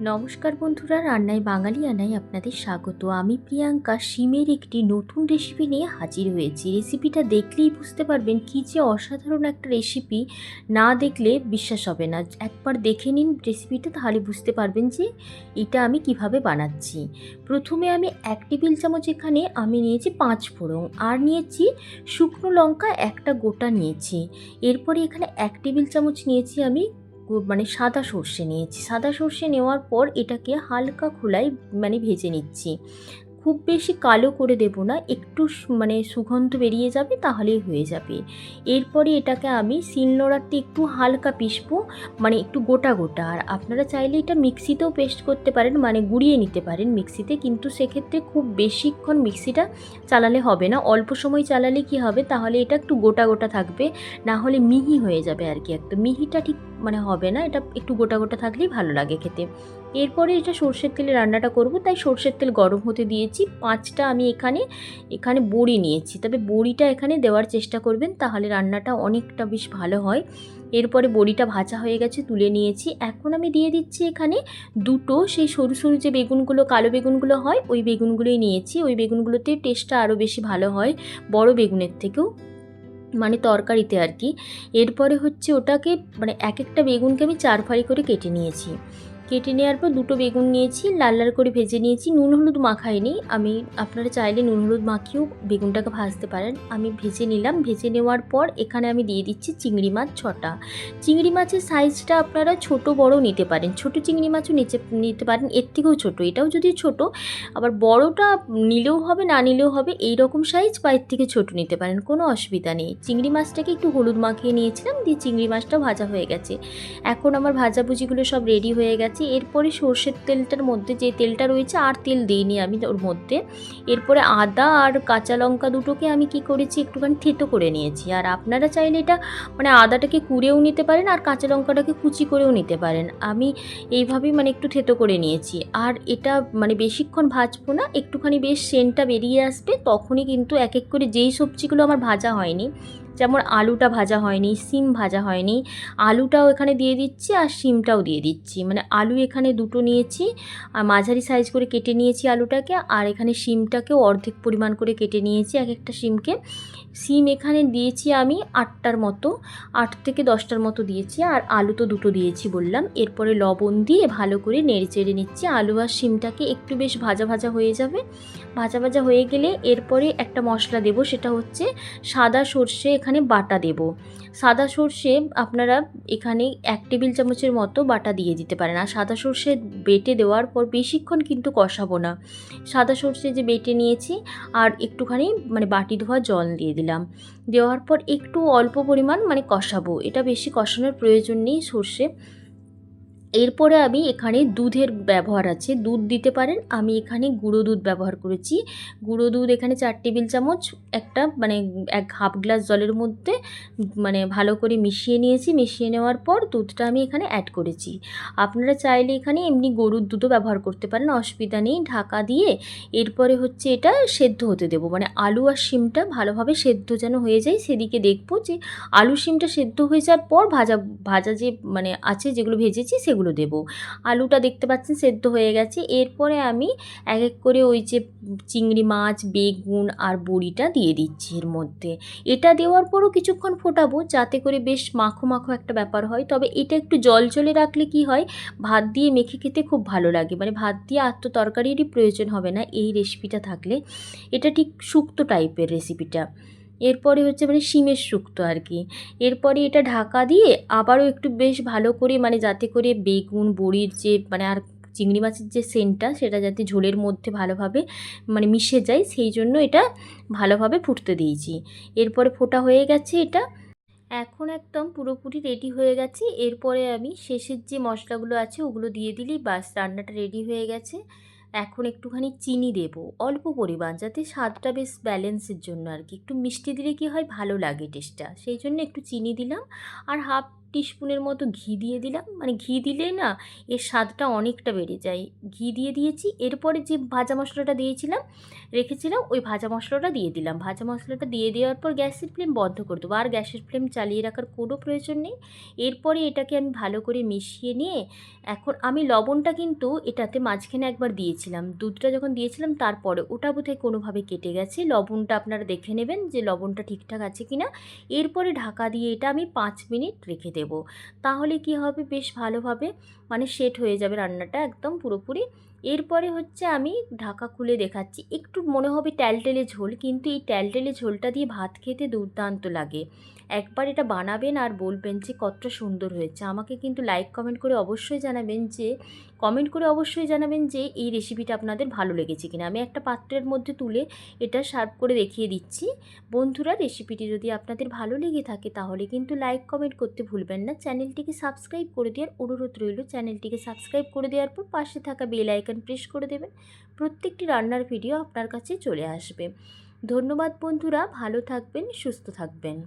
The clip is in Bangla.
নমস্কার বন্ধুরা, রান্নায় বাঙালিয়ানায় আপনাদের স্বাগত। আমি প্রিয়াঙ্কা শিমের একটি নতুন রেসিপি নিয়ে হাজির হয়েছি। রেসিপিটা দেখলেই বুঝতে পারবেন কী যে অসাধারণ একটা রেসিপি, না দেখলে বিশ্বাস হবে না। একবার দেখে নিন রেসিপিটা, তাহলে বুঝতে পারবেন যে এটা আমি কিভাবে বানাচ্ছি। প্রথমে আমি 1 টেবিল চামচ এখানে আমি নিয়েছি 5 ফোড়ন, আর নিয়েছি শুকনো লঙ্কা একটা গোটা নিয়েছি। এরপরে এখানে 1 টেবিল চামচ নিয়েছি আমি সাদা সর্ষে নিয়েছি। সাদা সর্ষে নেওয়ার পর এটাকে হালকা খোলায় ভেজে নিচ্ছি। খুব বেশি কালো করে দেব না, একটু সুগন্ধ বেরিয়ে যাবে, তাহলেই হয়ে যাবে। এরপরে এটাকে আমি শিলনোড়াতে একটু হালকা পিষবো, একটু গোটা গোটা। আর আপনারা চাইলে এটা মিক্সিতেও পেস্ট করতে পারেন, গুঁড়িয়ে নিতে পারেন মিক্সিতে, কিন্তু সেক্ষেত্রে খুব বেশিক্ষণ মিক্সিটা চালালে হবে না। অল্প সময় চালালে কি হবে, তাহলে এটা একটু গোটা গোটা থাকবে, না হলে মিহি হয়ে যাবে আর কি। একদম মিহিটা ঠিক হবে না, এটা একটু গোটা গোটা থাকলেই ভালো লাগে খেতে। এরপরে এটা সর্ষের তেলে রান্নাটা করব, তাই সর্ষের তেল গরম হতে দিয়েছি। 5টা আমি এখানে বড়ি নিয়েছি, তবে বড়িটা এখানে দেওয়ার চেষ্টা করবেন, তাহলে রান্নাটা অনেকটা বেশ ভালো হয়। এরপরে বড়িটা ভাজা হয়ে গেছে, তুলে নিয়েছি। এখন আমি দিয়ে দিচ্ছি এখানে দুটো সেই সরু সরু যে বেগুনগুলো, কালো বেগুনগুলো হয়, ওই বেগুনগুলোই নিয়েছি। ওই বেগুনগুলোতে টেস্টটা আরও বেশি ভালো হয় বড় বেগুনের থেকেও, তরকারিতে আর কি। এরপরে হচ্ছে ওটাকে এক একটা বেগুনকে আমি 4 ফালি করে কেটে নিয়েছি। কেটে নেওয়ার পর দুটো বেগুন নিয়েছি, লাল লাল করে ভেজে নিয়েছি। নুন হলুদ মাখাইনি আমি, আপনারা চাইলে নুন হলুদ মাখিয়েও বেগুনটাকে ভাজতে পারেন। আমি ভেজে নিলাম। ভেজে নেওয়ার পর এখানে আমি দিয়ে দিচ্ছি চিংড়ি মাছ 6টা। চিংড়ি মাছের সাইজটা আপনারা ছোট বড় নিতে পারেন, ছোট চিংড়ি মাছও নিতে পারেন, এর থেকেও ছোট। এটাও যদি ছোট, আবার বড়টা নিলেও হবে, না নিলেও হবে, এই রকম সাইজ বা এর থেকে ছোট নিতে পারেন, কোনো অসুবিধা নেই। চিংড়ি মাছটাকে একটু হলুদ মাখিয়ে নিয়েছিলাম, দিয়ে চিংড়ি মাছটা ভাজা হয়ে গেছে। এখন আমার ভাজাভুজিগুলো সব রেডি হয়ে গেছে। এরপরে সর্ষের তেলটার মধ্যে যে তেলটা রয়েছে, আর তেল দিইনি আমি ওর মধ্যে। এরপরে আদা আর কাঁচা লঙ্কা দুটোকে আমি কি করেছি, একটুখানি থেতো করে নিয়েছি। আর আপনারা চাইলে এটা আদাটাকে কুড়েও নিতে পারেন, আর কাঁচা লঙ্কাটাকে কুচি করেও নিতে পারেন। আমি এইভাবেই একটু থেতো করে নিয়েছি। আর এটা বেশিক্ষণ ভাজবো না, একটুখানি বেশ সেন্টটা বেরিয়ে আসবে, তখনই কিন্তু এক এক করে যেই সবজিগুলো আমার ভাজা হয়নি, যেমন আলুটা ভাজা হয়নি, সিম ভাজা হয়নি, আলুটাও এখানে দিয়ে দিচ্ছি, আর সিমটাও দিয়ে দিচ্ছি। আলু এখানে দুটো নিয়েছি, আর মাঝারি সাইজ করে কেটে নিয়েছি আলুটাকে, আর এখানে সিমটাকেও অর্ধেক পরিমাণ করে কেটে নিয়েছি এক একটা সিমকে। সিম এখানে দিয়েছি আমি 8টার মতো, 8 থেকে 10টার মতো দিয়েছি, আর আলু তো দুটো দিয়েছি বললাম। এরপরে লবণ দিয়ে ভালো করে নেড়ে চেড়ে নিচ্ছি। আলু আর সিমটাকে একটু বেশ ভাজা ভাজা হয়ে যাবে। ভাজা ভাজা হয়ে গেলে এরপরে একটা মশলা দেব, সেটা হচ্ছে সাদা সর্ষে এখানে বাটা দেব। সাদা সর্ষে আপনারা এখানে 1 টেবিল চামচের মতো বাটা দিয়ে দিতে পারেন। আর সাদা সর্ষে বেটে দেওয়ার পর বেশিক্ষণ কিন্তু কষাবো না। সাদা সর্ষে যে বেটে নিয়েছি, আর একটুখানি বাটি ধোয়া জল দিয়ে দিলাম। দেওয়ার পর একটু অল্প পরিমাণ কষাবো, এটা বেশি কষানোর প্রয়োজন নেই সর্ষে। এরপরে আমি এখানে দুধের ব্যবহার আছে, দুধ দিতে পারেন। আমি এখানে গুঁড়ো দুধ ব্যবহার করেছি। গুঁড়ো দুধ এখানে 4 টেবিল চামচ, একটা এক হাফ গ্লাস জলের মধ্যে ভালো করে মিশিয়ে নিয়েছি। মিশিয়ে নেওয়ার পর দুধটা আমি এখানে অ্যাড করেছি। আপনারা চাইলে এখানে এমনি গরুর দুধও ব্যবহার করতে পারেন, অসুবিধা নেই। ঢাকা দিয়ে এরপরে হচ্ছে এটা সেদ্ধ হতে দেবো, আলু আর শিমটা ভালোভাবে সেদ্ধ যেন হয়ে যায়, সেদিকে দেখবো যে আলু শিমটা সেদ্ধ হয়ে যাওয়ার পর ভাজা ভাজা যে আছে, যেগুলো ভেজেছি সেগুলো দেব। আলুটা দেখতে পাচ্ছেন সেদ্ধ হয়ে গেছে। এরপরে আমি এক এক করে ওই যে চিংড়ি মাছ, বেগুন আর বড়িটা দিয়ে দিচ্ছি এর মধ্যে। এটা দেওয়ার পরও কিছুক্ষণ ফোটাবো, যাতে করে বেশ মাখো মাখো একটা ব্যাপার হয়। তবে এটা একটু জল জলে রাখলে কি হয়, ভাত দিয়ে মেখে খেতে খুব ভালো লাগে। ভাত দিয়ে আর তো তরকারিরই প্রয়োজন হবে না এই রেসিপিটা থাকলে। এটা ঠিক শুক্তো টাইপের রেসিপিটা। এরপরে হচ্ছে শিমের শুক্তো আর কি। এরপরে এটা ঢাকা দিয়ে আবারও একটু বেশ ভালো করে যাতে করে বেগুন, বড়ির যে আর চিংড়ি মাছের যে সেন্টটা, সেটা যাতে ঝোলের মধ্যে ভালোভাবে মিশে যায়, সেই জন্য এটা ভালোভাবে ফুটতে দিয়েছি। এরপরে ফোটা হয়ে গেছে এটা, এখন একদম পুরোপুরি রেডি হয়ে গেছে। এরপরে আমি শেষের যে মশলাগুলো আছে ওগুলো দিয়ে দিলেই বাস, রান্নাটা রেডি হয়ে গেছে। এখন একটুখানি চিনি দেব, অল্প পরিমাণ, যাতে স্বাদটা বেশ ব্যালেন্সের জন্য আর কি। একটু মিষ্টি দিলে কি হয়, ভালো লাগে টেস্টটা, সেই জন্য একটু চিনি দিলাম। আর হাফ টিস্পুনের মতো ঘি দিয়ে দিলাম, মানে ঘি দিলে না এর স্বাদটা অনেকটা বেড়ে যায়। ঘি দিয়ে দিয়েছি, এরপরে যে ভাজা মশলাটা রেখেছিলাম ওই ভাজা মশলাটা দিয়ে দিলাম। ভাজা মশলাটা দিয়ে দেওয়ার পর গ্যাসের ফ্লেম বন্ধ করে দেবো, আর গ্যাসের ফ্লেম চালিয়ে রাখার কোনো প্রয়োজন নেই। এরপরে এটাকে আমি ভালো করে মিশিয়ে নিয়ে, এখন আমি লবণটা কিন্তু এটাতে মাঝখানে একবার দিয়েছিলাম, দুধটা যখন দিয়েছিলাম তারপরে ওটা বোধহয় কোনোভাবে কেটে গেছে। লবণটা আপনারা দেখে নেবেন যে লবণটা ঠিকঠাক আছে কি না। এরপরে ঢাকা দিয়ে এটা আমি 5 মিনিট রেখে দেব। তাহলে কি হবে, বেশ ভালোভাবে মানে সেট হয়ে যাবে রান্নাটা একদম পুরোপুরি। এরপরে হচ্ছে আমি ঢাকা খুলে দেখাচ্ছি, একটু মনে হবে ট্যালটেলে ঝোল, কিন্তু এই ট্যালটেলে ঝোলটা দিয়ে ভাত খেতে দুর্দান্ত লাগে। একবার এটা বানাবেন আর বলবেন যে কতটা সুন্দর হয়েছে। আমাকে কিন্তু কমেন্ট করে অবশ্যই জানাবেন যে এই রেসিপিটা আপনাদের ভালো লেগেছে কিনা। আমি একটা পাত্রের মধ্যে তুলে এটা সার্ভ করে দেখিয়ে দিচ্ছি। বন্ধুরা, রেসিপিটি যদি আপনাদের ভালো লেগে থাকে তাহলে কিন্তু লাইক কমেন্ট করতে ভুলবেন না। চ্যানেলটিকে সাবস্ক্রাইব করে দেওয়ার অনুরোধ রইল। চ্যানেলটিকে সাবস্ক্রাইব করে দেওয়ার পর পাশে থাকা বেল আইকন প্রেস করে দেবেন। প্রত্যেকটি রান্নার ভিডিও আপনার কাছে চলে আসবে। ধন্যবাদ বন্ধুরা, ভালো থাকবেন, সুস্থ থাকবেন।